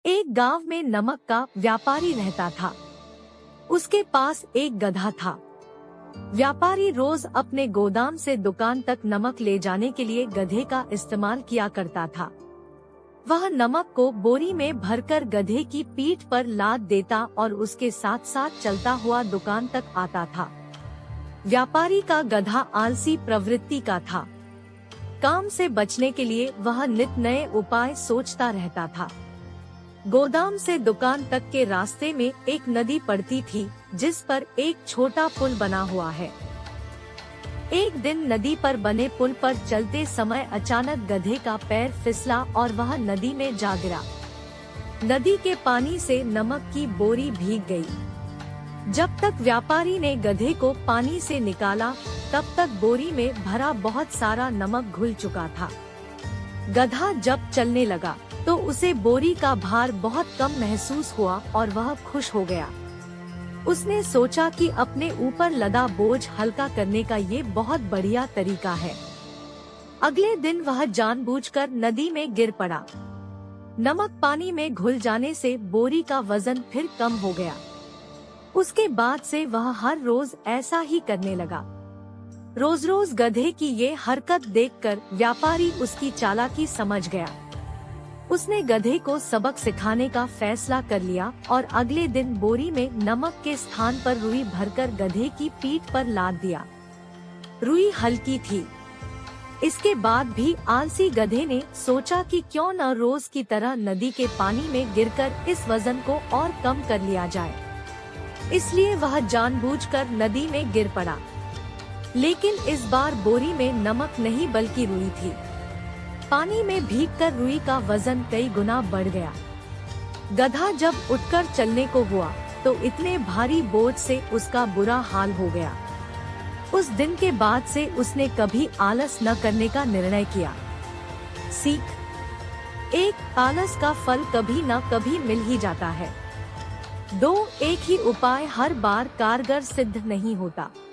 एक गांव में नमक का व्यापारी रहता था। उसके पास एक गधा था। व्यापारी रोज अपने गोदाम से दुकान तक नमक ले जाने के लिए गधे का इस्तेमाल किया करता था। वह नमक को बोरी में भरकर गधे की पीठ पर लाद देता और उसके साथ साथ चलता हुआ दुकान तक आता था। व्यापारी का गधा आलसी प्रवृत्ति का था। काम से बचने के लिए वह नित नए उपाय सोचता रहता था। गोदाम से दुकान तक के रास्ते में एक नदी पड़ती थी, जिस पर एक छोटा पुल बना हुआ है। एक दिन नदी पर बने पुल पर चलते समय अचानक गधे का पैर फिसला और वह नदी में जा गिरा। नदी के पानी से नमक की बोरी भीग गई। जब तक व्यापारी ने गधे को पानी से निकाला, तब तक बोरी में भरा बहुत सारा नमक घुल चुका था। गधा जब चलने लगा तो उसे बोरी का भार बहुत कम महसूस हुआ और वह खुश हो गया। उसने सोचा कि अपने ऊपर लदा बोझ हल्का करने का ये बहुत बढ़िया तरीका है। अगले दिन वह जानबूझकर नदी में गिर पड़ा। नमक पानी में घुल जाने से बोरी का वजन फिर कम हो गया। उसके बाद से वह हर रोज ऐसा ही करने लगा। रोज रोज गधे की ये हरकत देखकर व्यापारी उसकी चालाकी समझ गया। उसने गधे को सबक सिखाने का फैसला कर लिया और अगले दिन बोरी में नमक के स्थान पर रुई भरकर गधे की पीठ पर लाद दिया। रुई हल्की थी। इसके बाद भी आलसी गधे ने सोचा कि क्यों न रोज की तरह नदी के पानी में गिरकर इस वजन को और कम कर लिया जाए। इसलिए वह जानबूझकर नदी में गिर पड़ा। लेकिन इस बार बोरी में नमक नहीं बल्कि रुई थी। पानी में भीगकर रुई का वजन कई गुना बढ़ गया। गधा जब उठकर चलने को हुआ तो इतने भारी बोझ से उसका बुरा हाल हो गया। उस दिन के बाद से उसने कभी आलस न करने का निर्णय किया। सीख: एक, आलस का फल कभी न कभी मिल ही जाता है। 2, एक ही उपाय हर बार कारगर सिद्ध नहीं होता।